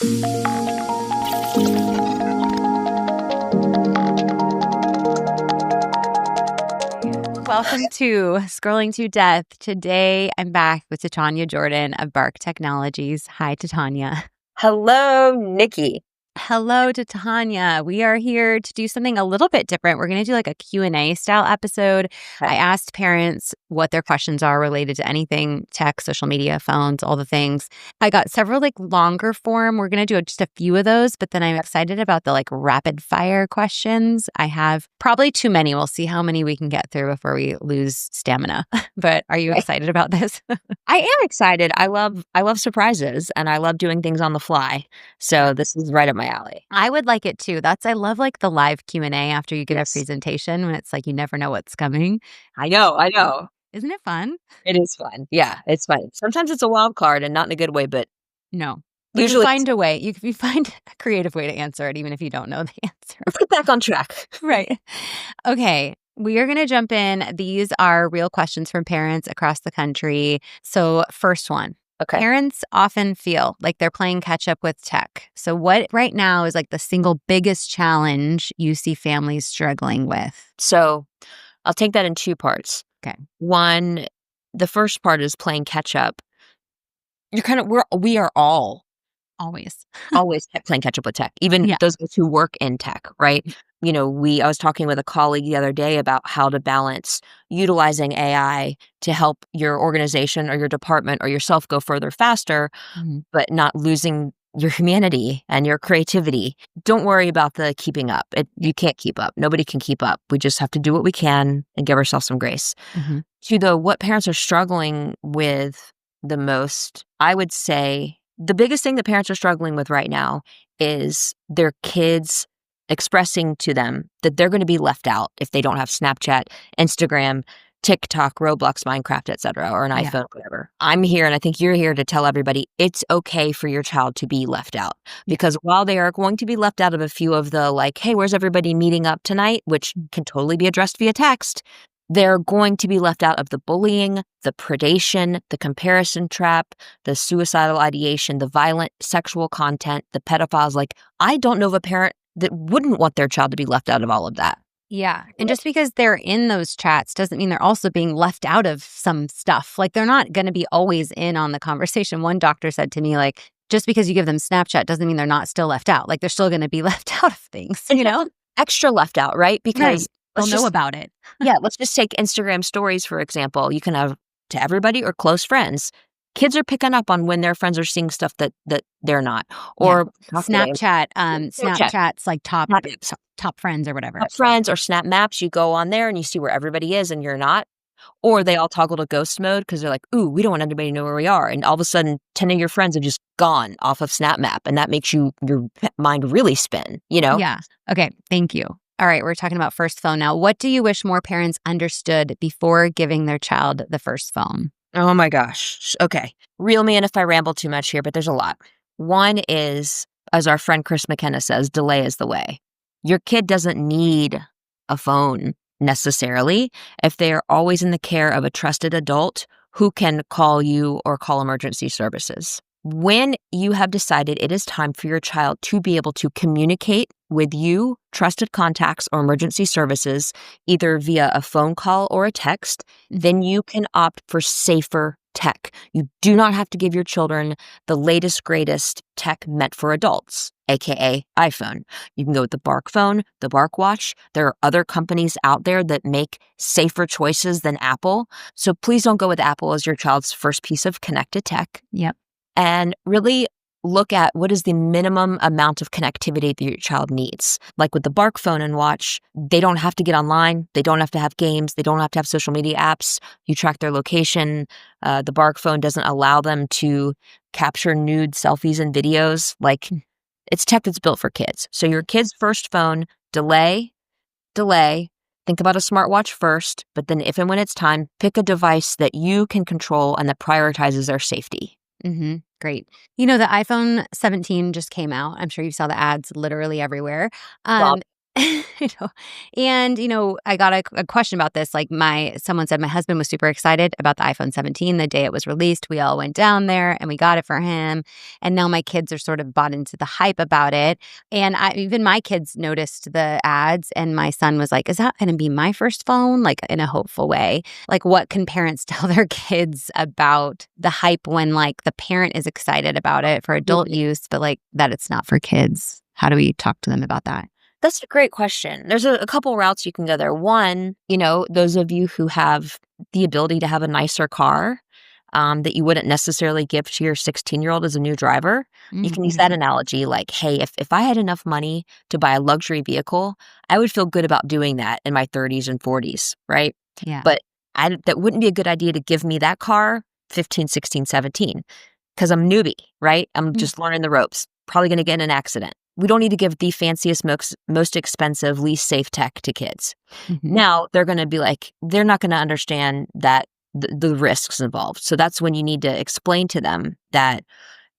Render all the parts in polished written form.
Welcome to Scrolling to Death. Today, I'm back with Titania Jordan of Bark Technologies. Hi, Titania. Hello, Nikki. Hello, Titania. We are here to do something a little bit different. We're going to do like a Q&A style episode. Okay. I asked parents what their questions are related to anything tech, social media, phones, all the things. I got several like longer form. We're going to do just a few of those, but then I'm excited about the like rapid fire questions. I have probably too many. We'll see how many we can get through before we lose stamina. But are you excited about this? I am excited. I love surprises and I love doing things on the fly. So this is right up my alley. I would like it too. I love like the live Q&A after you give Yes. a presentation when it's like you never know what's coming. I know. Isn't it fun? It is fun. Yeah, it's fun. Sometimes it's a wild card and not in a good way, but No. But usually you find a way. You find a creative way to answer it, even if you don't know the answer. let's get back on track. Right. Okay. We are going to jump in. These are real questions from parents across the country. So first one. Okay. Parents often feel like they're playing catch up with tech. So what right now is like the single biggest challenge you see families struggling with? So I'll take that in two parts. Okay. One, the first part is playing catch up. We are all Always. always playing catch up with tech, even Yeah. those of us who work in tech, right? You know, I was talking with a colleague the other day about how to balance utilizing AI to help your organization or your department or yourself go further faster, but not losing your humanity and your creativity. Don't worry about the keeping up. You can't keep up. Nobody can keep up. We just have to do what we can and give ourselves some grace. To what parents are struggling with the most, I would say the biggest thing that parents are struggling with right now is their kids expressing to them that they're going to be left out if they don't have Snapchat, Instagram, TikTok, Roblox, Minecraft, etc., or an iPhone, whatever. I'm here, and I think you're here to tell everybody it's okay for your child to be left out. Because while they are going to be left out of a few of the like, hey, where's everybody meeting up tonight, which can totally be addressed via text, they're going to be left out of the bullying, the predation, the comparison trap, the suicidal ideation, the violent sexual content, the pedophiles. Like, I don't know of a parent that wouldn't want their child to be left out of all of that. Yeah. And just because they're in those chats doesn't mean they're also being left out of some stuff. Like they're not going to be always in on the conversation. One doctor said to me, like, just because you give them Snapchat doesn't mean they're not still left out. Like they're still going to be left out of things, you know? Extra left out, right? Because they'll know about it. Yeah, let's just take Instagram stories, for example. You can have to everybody or close friends. Kids are picking up on when their friends are seeing stuff that they're not. Or Snapchat, Snapchat's like top friends or whatever. Top friends or Snap Maps, you go on there and you see where everybody is and you're not. Or they all toggle to ghost mode because they're like, ooh, we don't want anybody to know where we are. And all of a sudden, 10 of your friends have just gone off of Snap Map. And that makes your mind really spin, you know? Yeah. Okay. Thank you. All right. We're talking about first phone now. What do you wish more parents understood before giving their child the first phone? Oh my gosh. Okay. Reel me in if I ramble too much here, but there's a lot. One is, as our friend Chris McKenna says, delay is the way. Your kid doesn't need a phone necessarily if they are always in the care of a trusted adult who can call you or call emergency services. When you have decided it is time for your child to be able to communicate with you, trusted contacts, or emergency services, either via a phone call or a text, then you can opt for safer tech. You do not have to give your children the latest, greatest tech meant for adults, aka iPhone. You can go with the Bark phone, the Bark Watch. There are other companies out there that make safer choices than Apple. So please don't go with Apple as your child's first piece of connected tech. Yep. And really look at what is the minimum amount of connectivity that your child needs. Like with the Bark phone and watch, they don't have to get online. They don't have to have games. They don't have to have social media apps. You track their location. The Bark phone doesn't allow them to capture nude selfies and videos. Like, it's tech that's built for kids. So your kid's first phone, delay. Think about a smartwatch first, but then if and when it's time, pick a device that you can control and that prioritizes their safety. Great. You know, the iPhone 17 just came out. I'm sure you saw the ads literally everywhere. You know, and, I got a question about this, like, someone said my husband was super excited about the iPhone 17 the day it was released. We all went down there and we got it for him, and now my kids are sort of bought into the hype about it, and even my kids noticed the ads, and my son was like, "Is that gonna be my first phone?" Like, in a hopeful way. Like, what can parents tell their kids about the hype when, like, the parent is excited about it for adult use, but, like, that it's not for kids? How do we talk to them about that? That's a great question. There's a couple routes you can go there. One, those of you who have the ability to have a nicer car that you wouldn't necessarily give to your 16-year-old as a new driver, you can use that Interesting. analogy like, hey, if I had enough money to buy a luxury vehicle, I would feel good about doing that in my 30s and 40s, right? Yeah. But that wouldn't be a good idea to give me that car 15, 16, 17 because I'm newbie, right? I'm Mm. just learning the ropes. Probably going to get in an accident. We don't need to give the fanciest, most expensive, least safe tech to kids. Mhm. Now they're going to be like, they're not going to understand that the risks involved. So that's when you need to explain to them that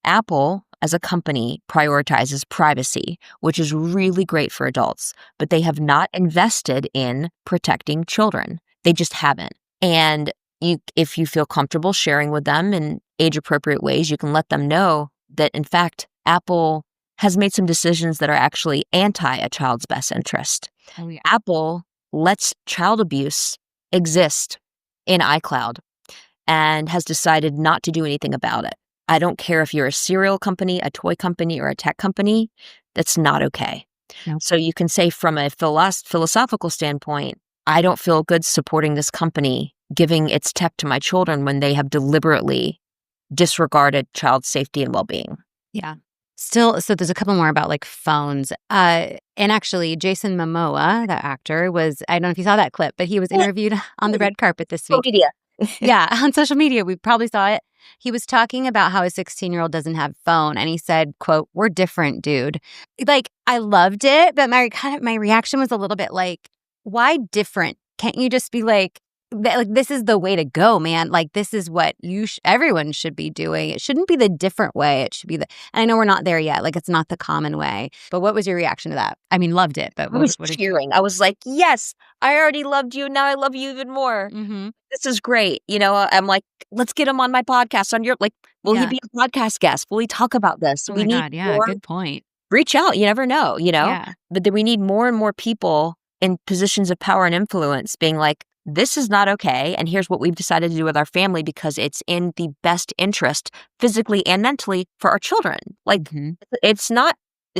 Apple as a company prioritizes privacy, which is really great for adults, but they have not invested in protecting children. They just haven't. And if you feel comfortable sharing with them in age appropriate ways, you can let them know that, in fact, Apple has made some decisions that are actually anti a child's best interest. Oh, yeah. Apple lets child abuse exist in iCloud and has decided not to do anything about it. I don't care if you're a cereal company, a toy company, or a tech company, that's not okay. Nope. So you can say from a philosophical standpoint, I don't feel good supporting this company giving its tech to my children when they have deliberately disregarded child safety and well-being. Yeah. Still, so there's a couple more about, like, phones. And actually, Jason Momoa, the actor, I don't know if you saw that clip, but he was interviewed on the red carpet this Social week. media. Yeah, on social media, we probably saw it. He was talking about how his 16-year-old doesn't have phone, and he said, quote, "We're different, dude." Like, I loved it, but my reaction was a little bit like, "Why different? Can't you just be like, this is the way to go, man. Like, this is what everyone should be doing. It shouldn't be the different way. It should be and I know we're not there yet. Like, it's not the common way." But what was your reaction to that? I mean, loved it, but I was what did you? cheering. I was like, yes, I already loved you. Now I love you even more. Mm-hmm. This is great. I'm like, let's get him on my podcast. Will he Yeah. be a podcast guest? Will he talk about this? Oh We my need God. Yeah. more. Good point. Reach out. You never know. Yeah. But then we need more and more people in positions of power and influence being like, this is not okay. And here's what we've decided to do with our family because it's in the best interest physically and mentally for our children. Like, Hmm. it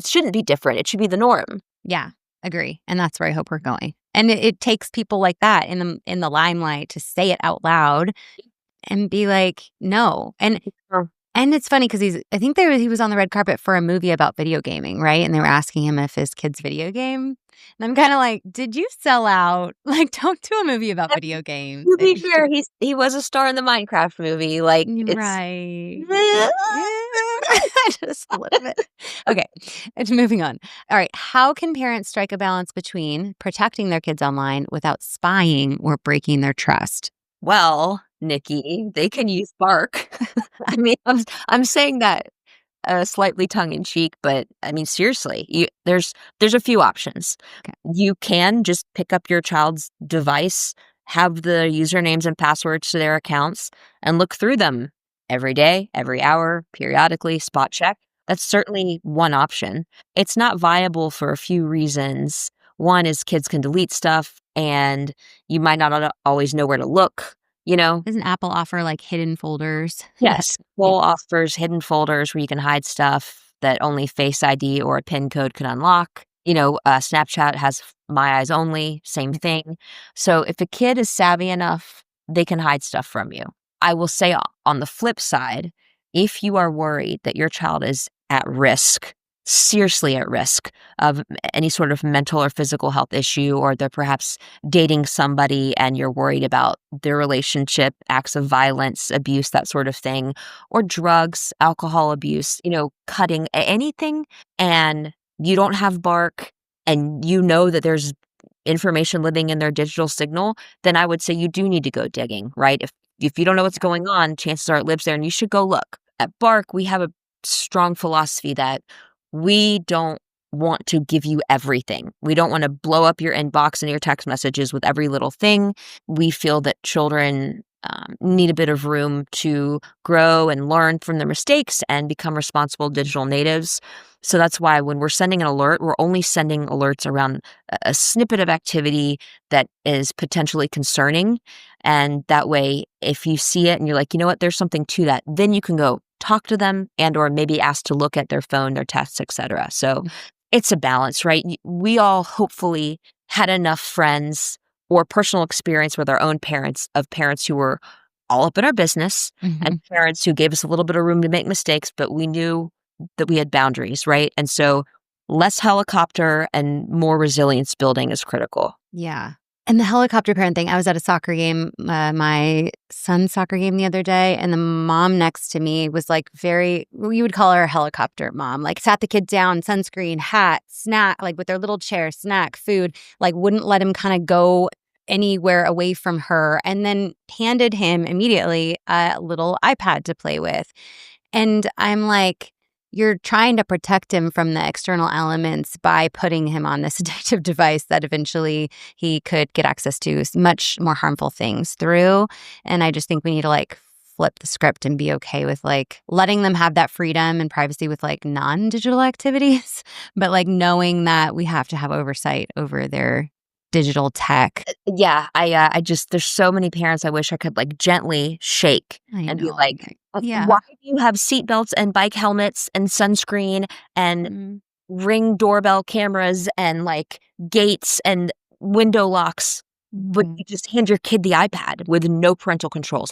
shouldn't be different. It should be the norm. Yeah, agree, and that's where I hope we're going. And it takes people like that in the limelight to say it out loud and be like, "No." And it's funny because I think he was on the red carpet for a movie about video gaming, right? And they were asking him if his kids video game. And I'm kind of like, "Did you sell out? Like, don't do a movie about video games." To be fair, he was a star in the Minecraft movie, like, it's Right. Just a little bit. Okay, it's moving on. All right, how can parents strike a balance between protecting their kids online without spying or breaking their trust? well, Nikki, they can use bark. I mean, I'm saying that, slightly tongue in cheek, but, I mean, seriously, there's a few options. Okay. You can just pick up your child's device, have the usernames and passwords to their accounts, and look through them every day, every hour, periodically, spot check. That's certainly one option. It's not viable for a few reasons. One is kids can delete stuff, and you might not always know where to look, you know? Doesn't Apple offer like hidden folders? Yes, Yeah. Full offers hidden folders where you can hide stuff that only Face ID or a PIN code can unlock. Snapchat has My Eyes Only, same thing. So if a kid is savvy enough, they can hide stuff from you. I will say on the flip side, if you are worried that your child is at risk, seriously at risk of any sort of mental or physical health issue, or they're perhaps dating somebody and you're worried about their relationship, acts of violence, abuse, that sort of thing, or drugs, alcohol abuse, cutting, anything, and you don't have bark and you know that there's information living in their digital signal, then I would say you do need to go digging, right? If you don't know what's going on, chances are it lives there and you should go look. At Bark, we have a strong philosophy that we don't want to give you everything. We don't want to blow up your inbox and your text messages with every little thing. We feel that children need a bit of room to grow and learn from their mistakes and become responsible digital natives. So that's why when we're sending an alert, we're only sending alerts around a snippet of activity that is potentially concerning. And that way, if you see it and you're like, you know what, there's something to that, then you can go talk to them and or maybe ask to look at their phone, their texts, etc. So it's a balance, right? We all hopefully had enough friends or personal experience with our own parents of parents who were all up in our business Mhm. and parents who gave us a little bit of room to make mistakes, but we knew that we had boundaries, right? And so less helicopter and more resilience building is critical. Yeah. And the helicopter parent thing, I was at a soccer game, my son's soccer game the other day, and the mom next to me was like well, you would call her a helicopter mom, like sat the kid down, sunscreen, hat, snack, like with their little chair, snack, food, like wouldn't let him kind of go anywhere away from her, and then handed him immediately a little iPad to play with. And I'm like, you're trying to protect him from the external elements by putting him on this addictive device that eventually he could get access to much more harmful things through. And I just think we need to like flip the script and be okay with like letting them have that freedom and privacy with like non-digital activities, but like knowing that we have to have oversight over their digital tech. Yeah, I just there's so many parents I wish I could like gently shake I and be know. like, Yeah. why do you have seatbelts and bike helmets and sunscreen and Mm, Ring doorbell cameras and, like, gates and window locks, but mhm. you just hand your kid the iPad with no parental controls.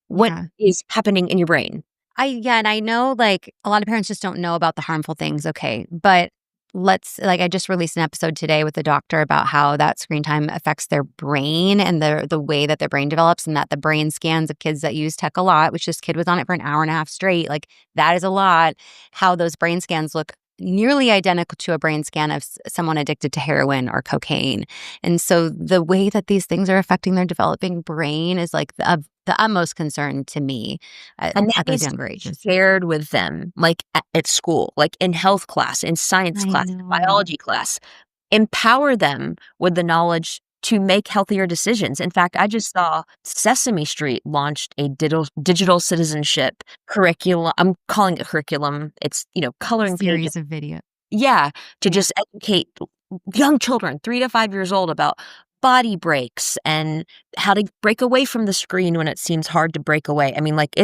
What Yeah. is happening in your brain? Yeah, and I know like a lot of parents just don't know about the harmful things, okay. But let's like I just released an episode today with a doctor about how that screen time affects their brain and the way that their brain develops, and that the brain scans of kids that use tech a lot, which this kid was on it for an hour and a half straight, like that is a lot, how those brain scans look nearly identical to a brain scan of someone addicted to heroin or cocaine. And so the way that these things are affecting their developing brain is like of the utmost concern to me And that at those needs to younger be ages. shared with them, like, at school, like, in health class, in science I class, in know. biology class. Empower them with the knowledge to make healthier decisions. In fact, I just saw Sesame Street launched a digital citizenship curriculum. I'm calling it curriculum. It's, coloring pages. Series of video. Yeah, to Yeah. just educate young children, 3 to 5 years old, about body breaks and how to break away from the screen when it seems hard to break away. I mean, like,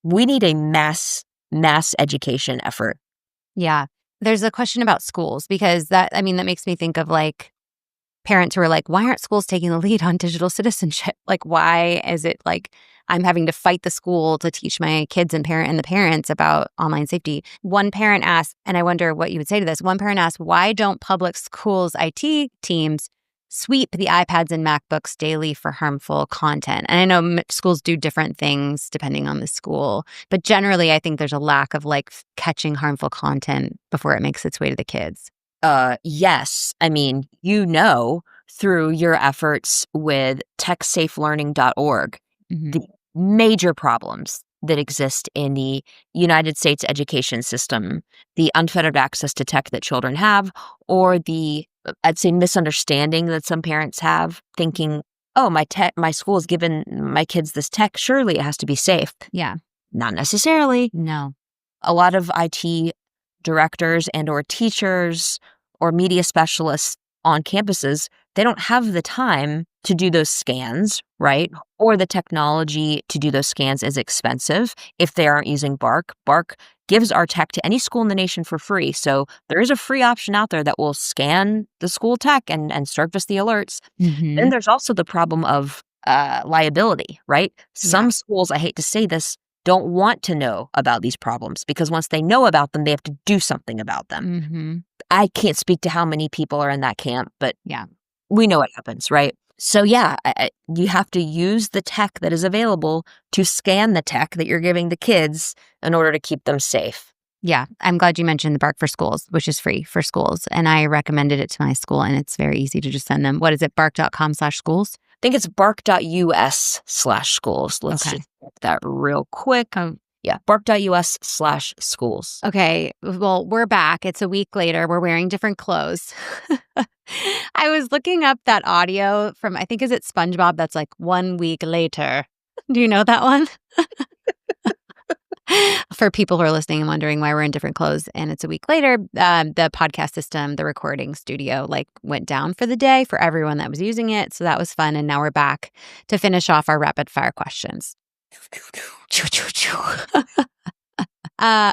we need a mass education effort. Yeah. There's a question about schools because that makes me think of like parents who are like, why aren't schools taking the lead on digital citizenship? Like, why is it like I'm having to fight the school to teach my kids and the parents about online safety? One parent asked, and I wonder what you would say to this. One parent asked, why don't public schools IT teams sweep the iPads and MacBooks daily for harmful content? And I know schools do different things depending on the school, but generally, I think there's a lack of like catching harmful content before it makes its way to the kids. Yes. I mean, through your efforts with techsafelearning.org, Hmm. the major problems that exist in the United States education system, the unfettered access to tech that children have, or the, I'd say, misunderstanding that some parents have, thinking, oh, my school has given my kids this tech, surely it has to be safe. Yeah. Not necessarily. No. A lot of IT directors and or teachers or media specialists on campuses, they don't have the time to do those scans, right? Or the technology to do those scans is expensive if they aren't using Bark. Bark gives our tech to any school in the nation for free. So there is a free option out there that will scan the school tech and surface the alerts. Then Hmm. there's also the problem of liability, right? Yeah. Some schools, I hate to say this, don't want to know about these problems because once they know about them, they have to do something about them. Hmm. I can't speak to how many people are in that camp, but Yeah. we know what happens, right? So, yeah, you have to use the tech that is available to scan the tech that you're giving the kids in order to keep them safe. Yeah. I'm glad you mentioned the Bark for Schools, which is free for schools. And I recommended it to my school, and it's very easy to just send them. What is it? Bark.com/schools? I think it's bark.us/schools. Let's Okay. just check that real quick. Yeah, bark.us/schools. Okay, well, we're back. It's a week later. We're wearing different clothes. I was looking up that audio from, I think, is it SpongeBob? That's like 1 week later. Do you know that one? For people who are listening and wondering why we're in different clothes and it's a week later, the podcast system, the recording studio, like went down for the day for everyone that was using it. So that was fun. And now we're back to finish off our rapid fire questions.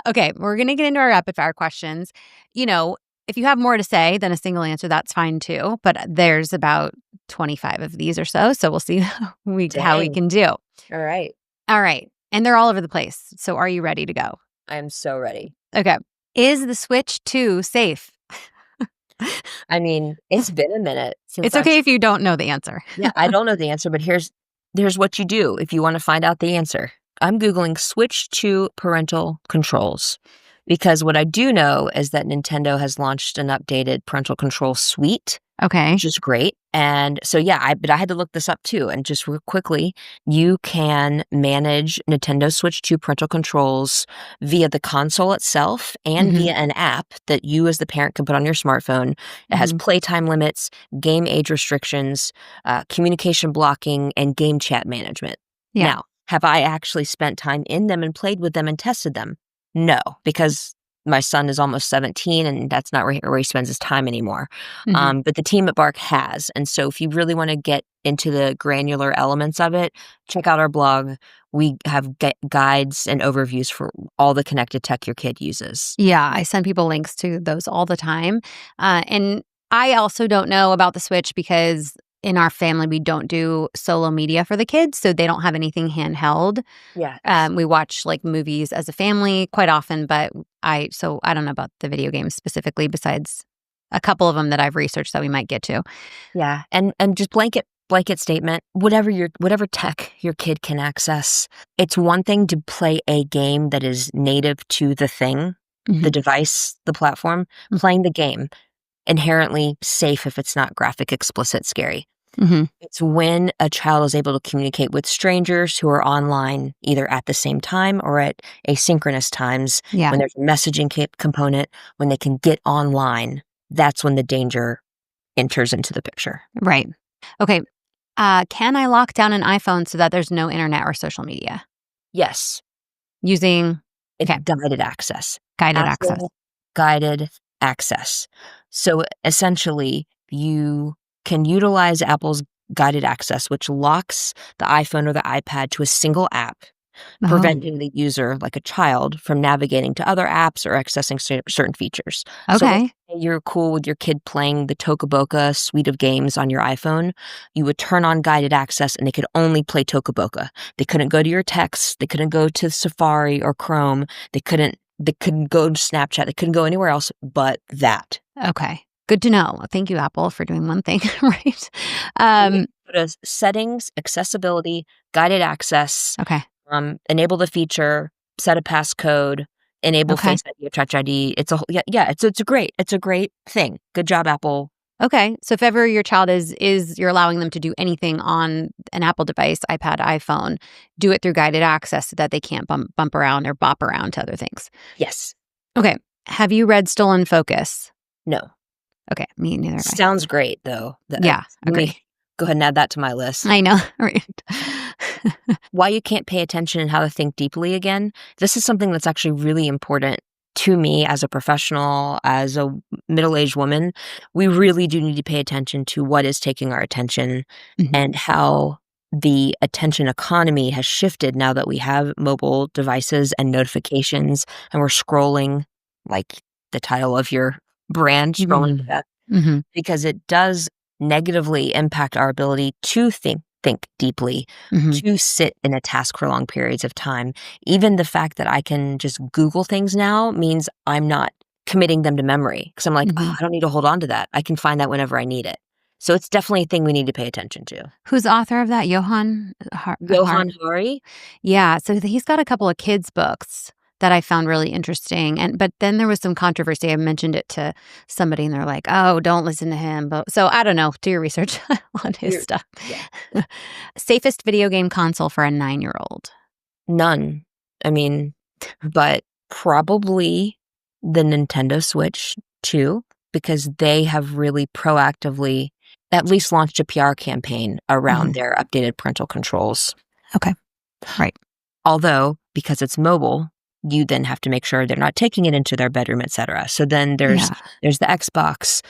Okay, we're going to get into our rapid fire questions. You know, if you have more to say than a single answer, that's fine too. But there's about 25 of these or so. So we'll see how we Dang. can do. All right. All right. And they're all over the place. So are you ready to go? I am so ready. Okay. Is the Switch 2 safe? I mean, it's been a minute since It's okay if you don't know the answer. Yeah, I don't know the answer, but here's what you do if you want to find out the answer. I'm Googling Switch 2 parental controls because what I do know is that Nintendo has launched an updated parental control suite, Okay. which is great. And so, yeah, but I had to look this up too. And just real quickly, you can manage Nintendo Switch 2 parental controls via the console itself and via an app that you as the parent can put on your smartphone. It has playtime limits, game age restrictions, communication blocking, and game chat management. Yeah. Now, have I actually spent time in them and played with them and tested them? No, because my son is almost 17 and that's not where he spends his time anymore. But the team at Bark has. And so if you really want to get into the granular elements of it, check out our blog. We have guides and overviews for all the connected tech your kid uses. Yeah, I send people links to those all the time. And I also don't know about the Switch because in our family, we don't do solo media for the kids, so they don't have anything handheld. Yeah. We watch like movies as a family quite often, but I don't know about the video games specifically besides a couple of them that I've researched that we might get to. Yeah. And just blanket statement, whatever tech your kid can access, it's one thing to play a game that is native to the thing, the device, the platform, playing the game. Inherently safe if it's not graphic, explicit, scary. It's when a child is able to communicate with strangers who are online either at the same time or at asynchronous times, when there's a messaging component, when they can get online, that's when the danger enters into the picture. Right. Okay. Can I lock down an iPhone so that there's no internet or social media? Yes. Using guided access. Guided access. Guided access. So essentially, you can utilize Apple's guided access, which locks the iPhone or the iPad to a single app, preventing the user, like a child, from navigating to other apps or accessing certain features. Okay. So you're cool with your kid playing the Tokaboka suite of games on your iPhone, you would turn on guided access and they could only play Tokaboka. They couldn't go to your texts. They couldn't go to Safari or Chrome. They couldn't go to Snapchat. They couldn't go anywhere else but that. Okay. Good to know. Thank you, Apple, for doing one thing, right? Go to settings, accessibility, guided access. Okay. Enable the feature, set a passcode, enable Face ID or Touch ID. It's a great thing. Good job, Apple. Okay. So if ever your child is you're allowing them to do anything on an Apple device, iPad, iPhone, do it through guided access so that they can't bump around or bop around to other things. Yes. Okay. Have you read Stolen Focus? No. Okay. Me neither. Sounds great, though. Yeah. Agree. Go ahead and add that to my list. I know. Right. Why you can't pay attention and how to think deeply again. This is something that's actually really important to me as a professional, as a middle-aged woman. We really do need to pay attention to what is taking our attention and how the attention economy has shifted now that we have mobile devices and notifications and we're scrolling, like the title of your brand, scrolling to death, because it does negatively impact our ability to think deeply, to sit in a task for long periods of time. Even the fact that I can just Google things now means I'm not committing them to memory because I'm like, oh, I don't need to hold on to that. I can find that whenever I need it. So it's definitely a thing we need to pay attention to. Who's the author of that? Johann Hari? Yeah. So he's got a couple of kids' books that I found really interesting. But then there was some controversy. I mentioned it to somebody and they're like, oh, don't listen to him. So I don't know. Do your research on his stuff. Yeah. Safest video game console for a 9-year-old? None. I mean, but probably the Nintendo Switch too, because they have really proactively at least launched a PR campaign around Mhm. their updated parental controls. Okay. Right. Although, because it's mobile, you then have to make sure they're not taking it into their bedroom, etcetera. So then Yeah. there's the Xbox,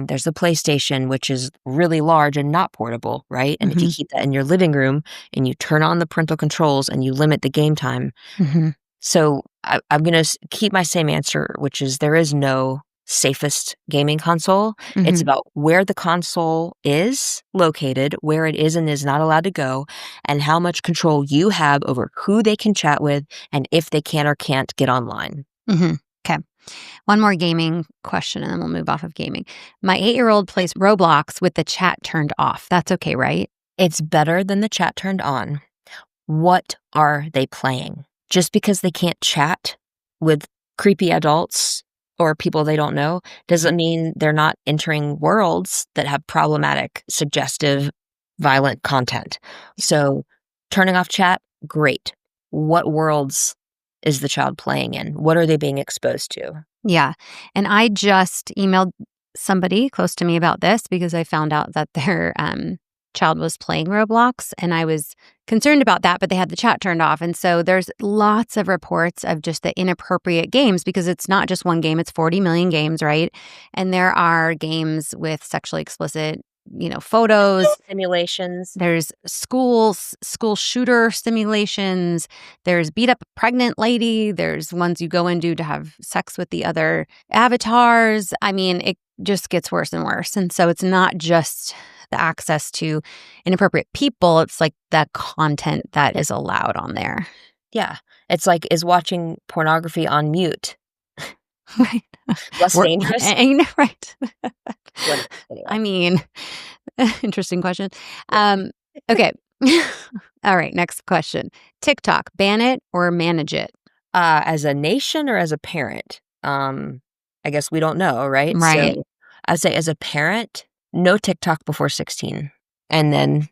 there's the PlayStation, which is really large and not portable, right? And if you Mhm. keep that in your living room and you turn on the parental controls and you limit the game time, Mhm. so I'm gonna keep my same answer, which is there is no safest gaming console. It's Mhm. about where the console is located, where it is and is not allowed to go, and how much control you have over who they can chat with and if they can or can't get online. Mhm. 'Kay. One more gaming question, and then we'll move off of gaming. My 8-year-old plays Roblox with the chat turned off. That's okay, right? It's better than the chat turned on. What are they playing? Just because they can't chat with creepy adults or people they don't know doesn't mean they're not entering worlds that have problematic, suggestive, violent content. So, turning off chat, great. What worlds is the child playing in? What are they being exposed to? Yeah. And I just emailed somebody close to me about this because I found out that their child was playing Roblox and I was concerned about that, but they had the chat turned off. And so there's lots of reports of just the inappropriate games because it's not just one game, it's 40 million games, right? And there are games with sexually explicit, photos. Simulations. There's school shooter simulations. There's beat up pregnant lady. There's ones you go into to have sex with the other avatars. I mean, it just gets worse and worse. And so it's not just the access to inappropriate people, it's like the content that is allowed on there. Yeah. It's like, is watching pornography on mute Right. less We're dangerous? right. What anyway. I mean, interesting question. Okay. All right, next question. TikTok, ban it or manage it? As a nation or as a parent? I guess we don't know, right? Right. So, I'd say as a parent, no TikTok before 16, and then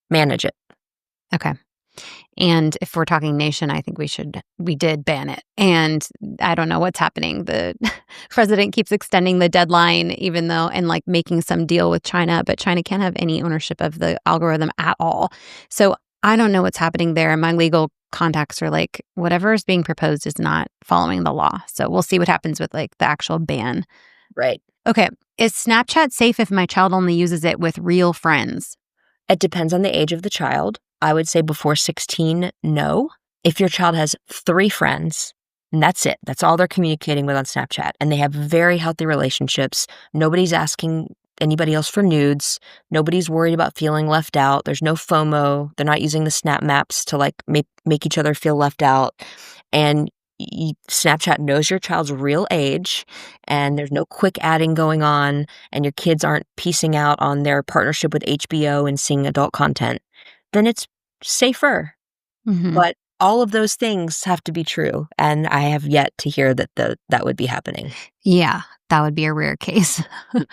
manage it. Okay. And if we're talking nation, I think we did ban it. And I don't know what's happening. The president keeps extending the deadline, even though, and like making some deal with China, but China can't have any ownership of the algorithm at all. So I don't know what's happening there. And my legal contacts are like, whatever is being proposed is not following the law. So we'll see what happens with like the actual ban. Right. Okay. Is Snapchat safe if my child only uses it with real friends? It depends on the age of the child. I would say before 16, no. If your child has 3 friends, and that's it, that's all they're communicating with on Snapchat, and they have very healthy relationships, nobody's asking anybody else for nudes, nobody's worried about feeling left out, there's no FOMO, they're not using the snap maps to, like, make each other feel left out, and Snapchat knows your child's real age, and there's no quick adding going on, and your kids aren't piecing out on their partnership with HBO and seeing adult content, then it's safer. Hmm. But all of those things have to be true, and I have yet to hear that that would be happening. Yeah, that would be a rare case. And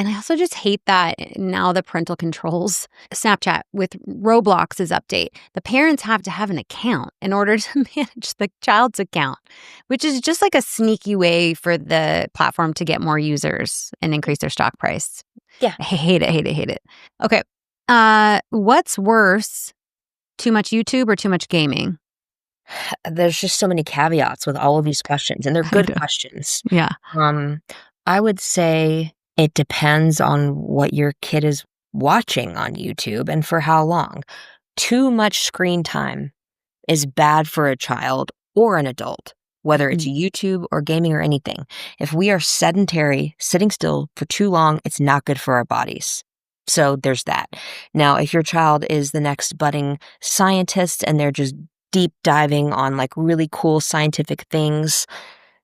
I also just hate that now the parental controls Snapchat with Roblox's update, the parents have to have an account in order to manage the child's account, which is just like a sneaky way for the platform to get more users and increase their stock price. Yeah. I hate it, hate it, hate it. Okay. What's worse, too much YouTube or too much gaming? There's just so many caveats with all of these questions, and they're I good know. questions. Yeah. Um, I would say it depends on what your kid is watching on YouTube and for how long. Too much screen time is bad for a child or an adult, whether it's Mhm. YouTube or gaming or anything. If we are sedentary, sitting still for too long, it's not good for our bodies. So there's that. Now, if your child is the next budding scientist and they're just deep diving on like really cool scientific things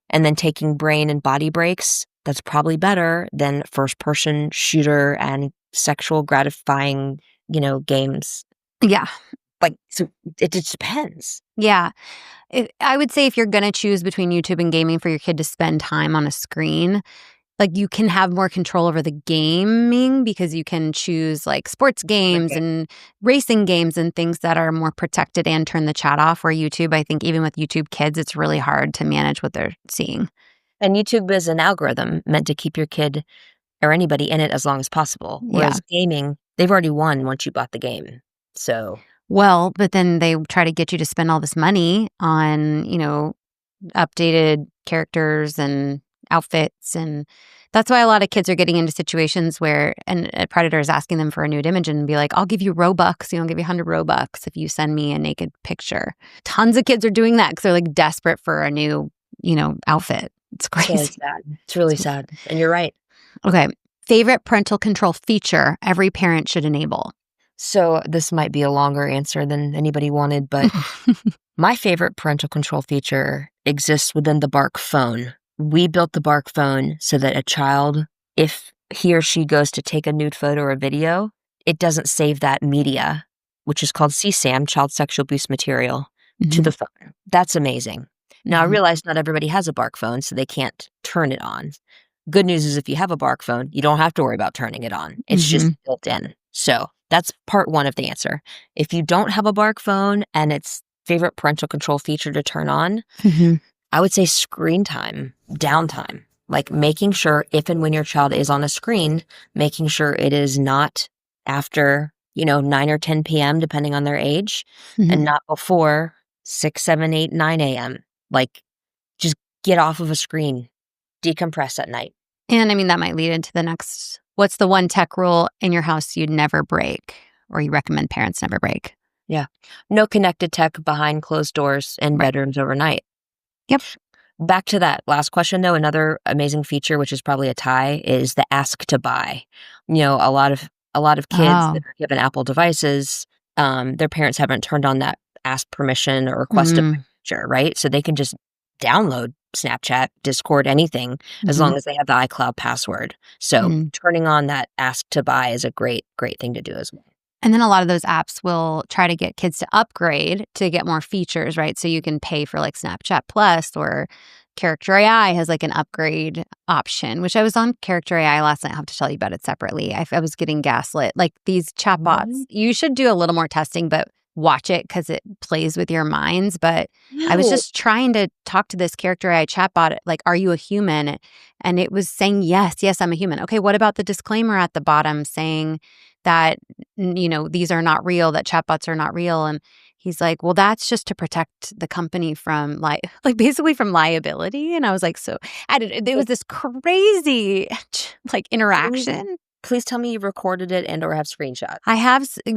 and then taking brain and body breaks, that's probably better than first person shooter and sexual gratifying, games. Yeah. Like, so it just depends. Yeah. I would say if you're going to choose between YouTube and gaming for your kid to spend time on a screen, like, you can have more control over the gaming because you can choose, like, sports games Okay. and racing games and things that are more protected and turn the chat off, where YouTube, I think even with YouTube Kids, it's really hard to manage what they're seeing. And YouTube is an algorithm meant to keep your kid or anybody in it as long as possible, Yeah. whereas gaming, they've already won once you bought the game. So Well, but then they try to get you to spend all this money on, updated characters and outfits, and that's why a lot of kids are getting into situations where a predator is asking them for a nude image and be like, "I'll give you Robux, I'll give you 100 Robux if you send me a naked picture." Tons of kids are doing that because 'cause they're, like, desperate for a new, outfit. It's it's really crazy. sad. It's really It's sad, and you're right. Okay. Favorite parental control feature every parent should enable? So this might be a longer answer than anybody wanted, but my favorite parental control feature exists within the Bark phone. We built the Bark phone so that a child, if he or she goes to take a nude photo or video, it doesn't save that media, which is called CSAM, child sexual abuse material, to Mhm, the phone. That's amazing. Now, I mhm, realize not everybody has a Bark phone, so they can't turn it on. Good news is if you have a Bark phone, you don't have to worry about turning it on. It's just mhm, built in. So that's part one of the answer. If you don't have a Bark phone and it's favorite parental control feature to turn on, mhm, I would say screen time, downtime, like making sure if and when your child is on a screen, making sure it is not after, 9 or 10 p.m., depending on their age, and mhm. not before 6, 7, 8, 9 a.m. Like just get off of a screen, decompress at night. And, I mean, that might lead into the next, what's the one tech rule in your house you'd never break or you recommend parents never break? Yeah. No connected tech behind closed doors in Right. bedrooms overnight. Yep. Back to that last question, though, another amazing feature, which is probably a tie, is the ask to buy. A lot of kids Oh. that are given Apple devices, their parents haven't turned on that ask permission or request a buy Mm, feature, right? So they can just download Snapchat, Discord, anything, as mhm, long as they have the iCloud password. So mhm. turning on that ask to buy is a great, great thing to do as well. And then a lot of those apps will try to get kids to upgrade to get more features, right? So you can pay for like Snapchat Plus, or Character AI has like an upgrade option, which I was on Character AI last night. I have to tell you about it separately. I was getting gaslit. Like, these chatbots, Really? you should do a little more testing, but watch it because it plays with your minds. But I was No. just trying to talk to this Character AI chatbot, like, are you a human? And it was saying, yes, yes, I'm a human. Okay, what about the disclaimer at the bottom saying that these are not real, that chatbots are not real? And he's like, well, that's just to protect the company from like basically from liability. And I was like, so I did, it was Like, this crazy like please interaction. please tell me you recorded it and or have screenshots.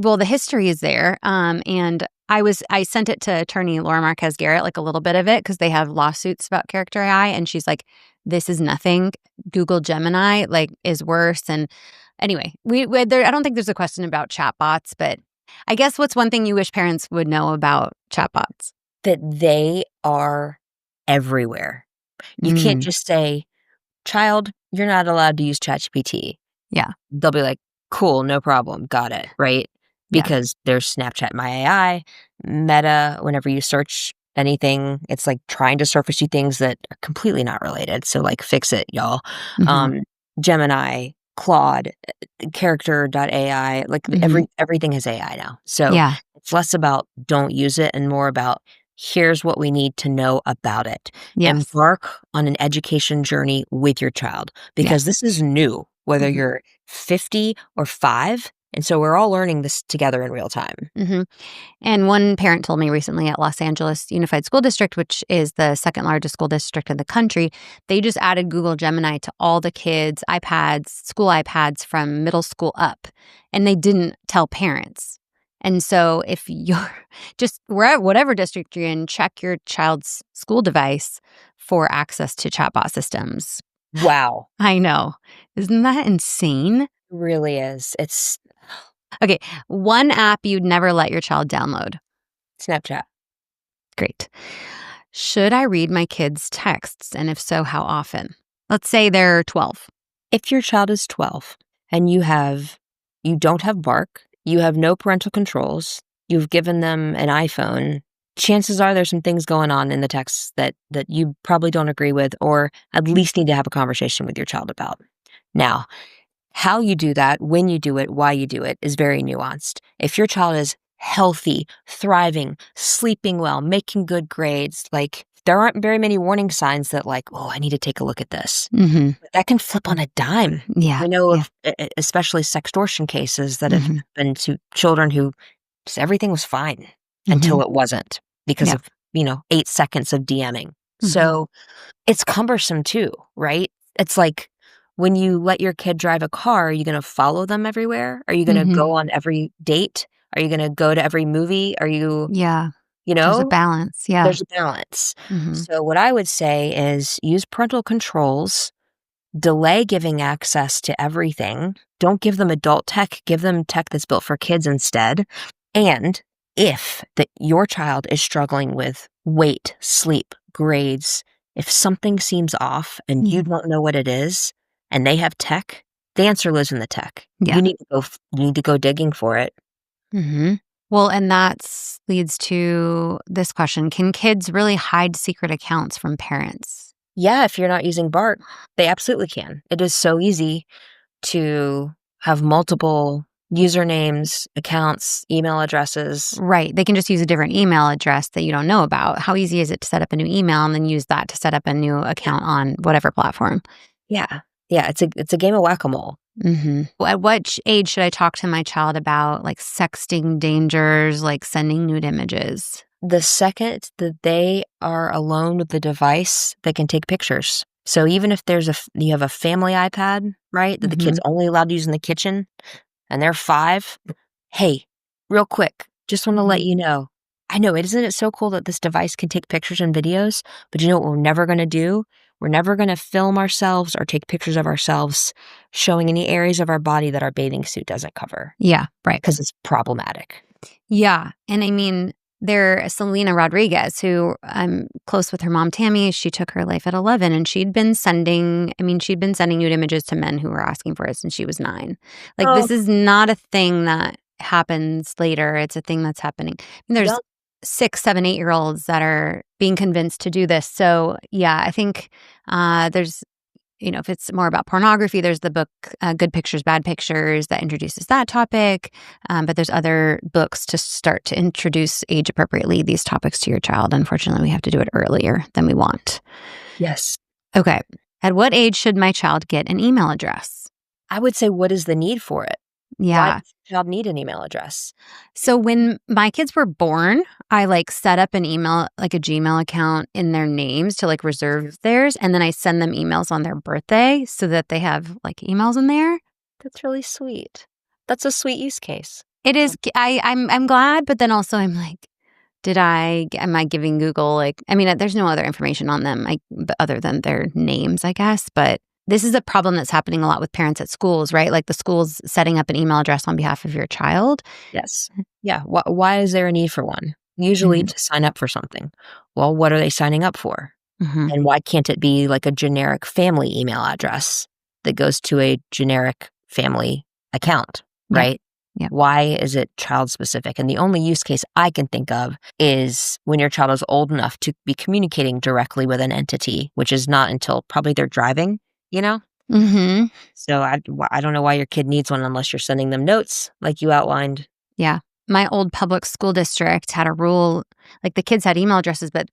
Well, the history is there. And I sent it to attorney Laura Marquez Garrett, like a little bit of it, because they have lawsuits about Character AI, and she's like, this is nothing. Google Gemini like is worse. And anyway, I don't think there's a question about chatbots, but I guess what's one thing you wish parents would know about chatbots? That they are everywhere. You can't Mm, just say, "Child, you're not allowed to use ChatGPT." yeah, They'll be like, "Cool, no problem, got it," right? yeah. Because there's Snapchat My AI, Meta, whenever you search anything, it's, like, trying to surface you things that are completely not related, so, like, fix it, y'all. Hmm. Um, Gemini, Claude, Character.ai, like, Hmm. everything is AI now. So, Yeah. it's less about don't use it and more about here's what we need to know about it. Yes. Embark on an education journey with your child because Yes. this is new, whether Hmm. you're 50 or 5, and so we're all learning this together in real time. Hmm. And one parent told me recently at Los Angeles Unified School District, which is the second largest school district in the country, they just added Google Gemini to all the kids' iPads, school iPads from middle school up, and they didn't tell parents. And so if you're just whatever district you're in, check your child's school device for access to chatbot systems. Wow. I know. Isn't that insane? Really is. It's Okay, one app you'd never let your child download. Snapchat. Great. Should I read my kids' texts? And if so, how often? Let's say they're 12. If your child is 12 and you don't have Bark, you have no parental controls, you've given them an iPhone chances are there's some things going on in the text that you probably don't agree with, or at least need to have a conversation with your child about. Now, how you do that, when you do it, why you do it is very nuanced. If your child is healthy, thriving, sleeping well, making good grades, like there aren't very many warning signs that like, oh, I need to take a look at this. Mhm. But that can flip on a dime. Yeah. We know Yeah. of especially sextortion cases that have Mhm. been to children who just everything was fine until Mhm. it wasn't because Yeah. of, 8 seconds of DMing. Mhm. So it's cumbersome too, right? It's like when you let your kid drive a car, are you gonna follow them everywhere? Are you gonna Mhm. go on every date? Are you gonna go to every movie? Are you Yeah. you There's a know? balance. Yeah. There's a balance. Mhm. So what I would say is use parental controls, delay giving access to everything. Don't give them adult tech, give them tech that's built for kids instead. And if your child is struggling with weight, sleep, grades, if something seems off and Yeah. you don't know what it is and they have tech, the answer lives in the tech. Yeah. You need to go digging for it. Mhm. Well, and that's leads to this question. Can kids really hide secret accounts from parents? Yeah, if you're not using BART, they absolutely can. It is so easy to have multiple usernames, accounts, email addresses. Right. They can just use a different email address that you don't know about. How easy is it to set up a new email and then use that to set up a new Yeah. account on whatever platform? Yeah. Yeah, it's a game of whack-a-mole. At what age should I talk to my child about like sexting dangers, like sending nude images? The second that they are alone with the device, they can take pictures. So even if you have a family iPad, right, that the kid's Hmm. only allowed to use in the kitchen and they're 5, hey, real quick, just want to let Hmm. you know. I know, isn't it so cool that this device can take pictures and videos? But you know what we're never going to do? We're never going to film ourselves or take pictures of ourselves showing any areas of our body that our bathing suit doesn't cover Yeah, right. because it's problematic. Yeah. And I mean, there's Selena Rodriguez, who I'm close with her mom, Tammy. She took her life at 11 and she'd been sending nude images to men who were asking for it since she was 9. Like, Oh, this is not a thing that happens later. It's a thing that's happening. I mean, there's yep. 6, 7, 8-year-olds that are being convinced to do this. So, yeah, I think there's if it's more about pornography, there's the book Good Pictures, Bad Pictures that introduces that topic. But there's other books to start to introduce age appropriately these topics to your child. Unfortunately, we have to do it earlier than we want. Yes. Okay. At what age should my child get an email address? I would say, what is the need for it? Why Yeah. does the child need an email address? So when my kids were born, I like set up an email, like a Gmail account in their names to like reserve theirs. And then I send them emails on their birthday so that they have like emails in there. That's really sweet. That's a sweet use case. It is. I'm glad, but then also I'm like, am I giving Google like? I mean, there's no other information on them, other than their names, I guess. But this is a problem that's happening a lot with parents at schools, right? Like the schools setting up an email address on behalf of your child. Yes. Yeah. Why is there a need for one? Usually Hmm. to sign up for something. Well, what are they signing up for? Hmm. And why can't it be like a generic family email address that goes to a generic family account, Yeah. right? Yeah. Why is it child specific? And the only use case I can think of is when your child is old enough to be communicating directly with an entity, which is not until probably they're driving, you know? Hmm. So I don't know why your kid needs one unless you're sending them notes like you outlined. Yeah. My old public school district had a rule, like the kids had email addresses, but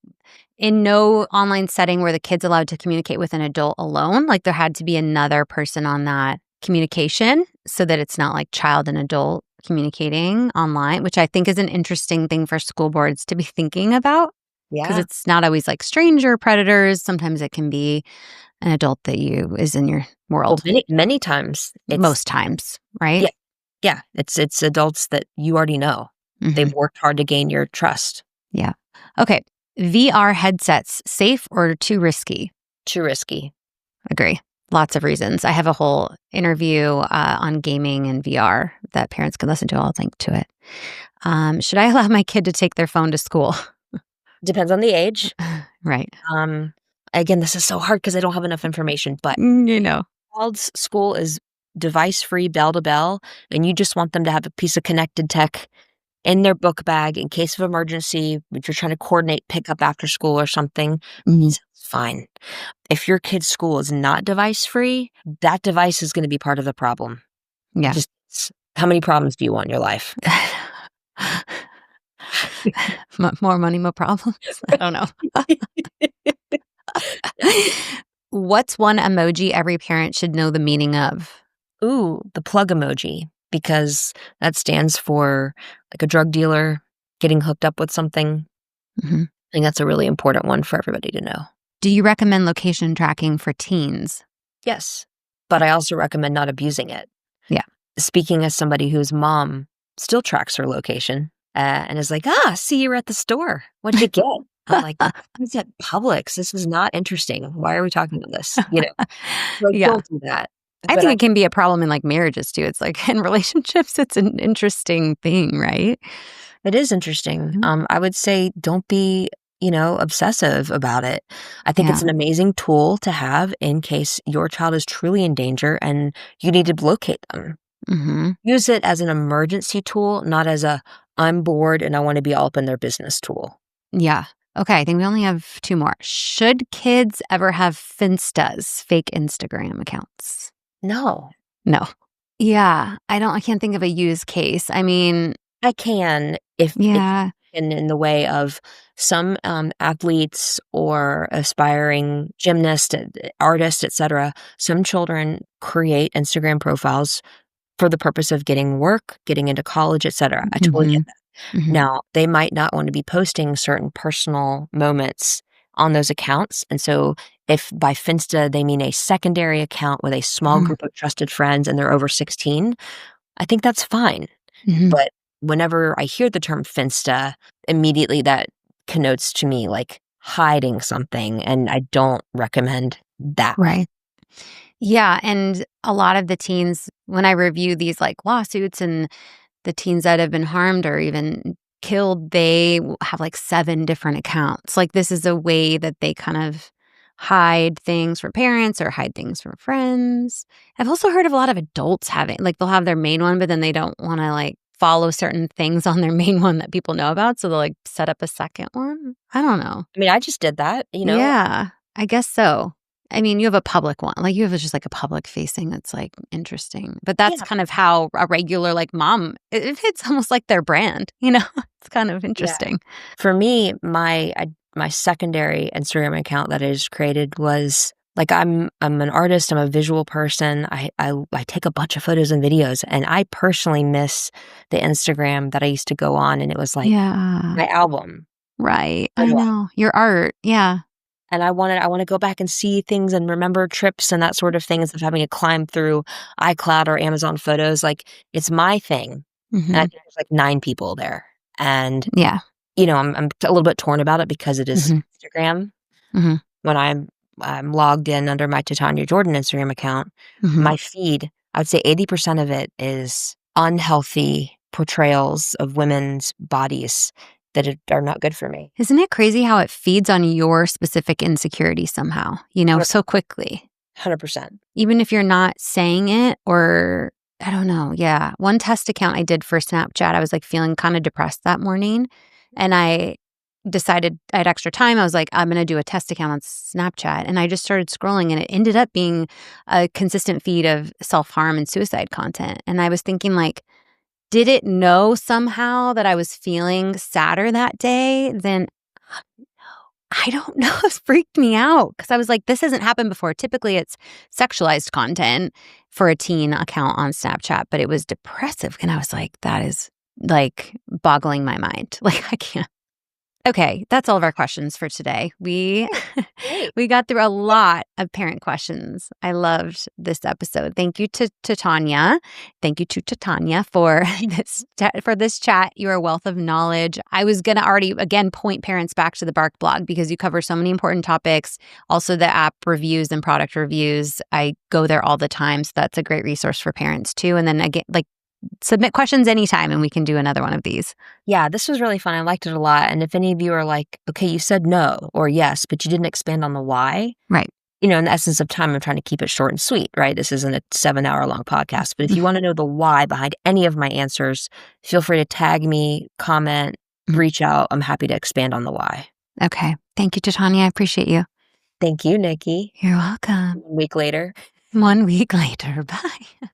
in no online setting were the kids allowed to communicate with an adult alone. Like there had to be another person on that communication so that it's not like child and adult communicating online, which I think is an interesting thing for school boards to be thinking about because Yeah. it's not always like stranger predators. Sometimes it can be an adult that is in your Well, world many times it's most times, right? yeah, yeah, it's adults that you already know. Hmm. They've worked hard to gain your trust. Yeah. Okay. VR headsets, safe or too risky? Too risky. Agree. Lots of reasons. I have a whole interview on gaming and VR that parents can listen to. I'll link to it. Should I allow my kid to take their phone to school? Depends on the age. Right. Um, Again, this is so hard because I don't have enough information, but You know. child's school is device free, bell to bell, and you just want them to have a piece of connected tech in their book bag in case of emergency, if you're trying to coordinate pickup after school or something, Mhm. it's fine. If your kid's school is not device free, that device is going to be part of the problem. It Yeah. just how many problems do you want in your life? More money, more problems. I don't know. What's one emoji every parent should know the meaning of? Ooh, the plug emoji, because that stands for like a drug dealer getting hooked up with something. Mhm. I think that's a really important one for everybody to know. Do you recommend location tracking for teens? Yes, but I also recommend not abusing it. Yeah. Speaking as somebody whose mom still tracks her location and is like, see, you were at the store. What'd you get? I'm like, I was at Publix. This is not interesting. Why are we talking about this? Like, Yeah. don't do that. I But think it can be a problem in, like, marriages too. It's like in relationships, it's an interesting thing, right? it is interesting. Mhm. I would say don't be, obsessive about it. I think it's Yeah. an amazing tool to have in case your child is truly in danger and you need to locate them. Mhm. Use it as an emergency tool, not as a I'm bored and I want to be all up in their business tool. Yeah. Okay, I think we only have 2 more. Should kids ever have Finstas, fake Instagram accounts? No, No. Yeah, I can't think of a use case. I mean, I can if yeah. in the way of some athletes or aspiring gymnasts, artists, etc. Some children create Instagram profiles for the purpose of getting work, getting into college, etc. I totally get Mhm. that. Mhm. Now, they might not want to be posting certain personal moments on those accounts. And so, if by Finsta they mean a secondary account with a small Mhm. group of trusted friends and they're over 16, I think that's fine. Mhm. But whenever I hear the term Finsta, immediately that connotes to me like hiding something. And I don't recommend that. Right. Yeah, and a lot of the teens, when I review these, like, lawsuits and the teens that have been harmed or even killed, they will have, like, 7 different accounts. Like, this is a way that they kind of hide things from parents or hide things from friends. I've also heard of a lot of adults having like, they'll have their main one, but then they don't wanna, like, follow certain things on their main one that people know about, so they'll, like, set up a second one. I don't know. I mean, I just did that. Yeah, I guess so. I mean, you have a public one, like, you have just, like, a public facing that's, like, interesting, but that's Yeah. kind of how a regular, like, mom it's almost like their brand, you know? It's kind of Yeah. interesting. For me, my secondary Instagram account that I just created was like I'm an artist, I'm a visual person. I take a bunch of photos and videos, and I personally miss the Instagram that I used to go on, and it was like Yeah, my album. right, I Photo know. Your art, yeah. And I wanna go back and see things and remember trips and that sort of thing instead of having to climb through iCloud or Amazon Photos, like, it's my thing, and I Mhm. think there's, like, 9 people there, and, Yeah. I'm a little bit torn about it because it is Mhm. Instagram. Mhm. When I'm logged in under my Titania Jordan Instagram account, Mhm. my feed, I would say 80% of it is unhealthy portrayals of women's bodies that are not good for me. Isn't it crazy how it feeds on your specific insecurity somehow, so quickly? 100%. Even if you're not saying it or I don't know, yeah. One test account I did for Snapchat, I was, like, feeling kinda depressed that morning, and I decided I had extra time, I was like, "I'm gonna do a test account on Snapchat," and I just started scrolling, and it ended up being a consistent feed of self-harm and suicide content, and I was thinking, like, did it know somehow that I was feeling sadder that day? Then I don't know, it freaked me out because I was like, "This hasn't happened before." Typically, it's sexualized content for a teen account on Snapchat, but it was depressive, and I was like, "That is, like, boggling my mind." Like, I can't. Okay, that's all of our questions for today. We Great, great. we got through a lot of parent questions. I loved this episode. Thank you to Tanya. Thank you to Titania for this chat. You're a wealth of knowledge. I was gonna already again point parents back to the Bark blog because you cover so many important topics. Also, the app reviews and product reviews. I go there all the time, so that's a great resource for parents too. And then again, like submit questions anytime, and we can do another one of these. Yeah, this was really fun, I liked it a lot, and if any of you are like, "Okay, you said no or yes, but you didn't expand on the why," Right. In the essence of time, I'm trying to keep it short and sweet, right? This isn't a 7-hour long podcast. But if you want to know the why behind any of my answers, feel free to tag me, comment, reach out. I'm happy to expand on the why. Okay. Thank you, Titania. I appreciate you. Thank you, Nikki. You're welcome. 1 week later. 1 week later. Bye.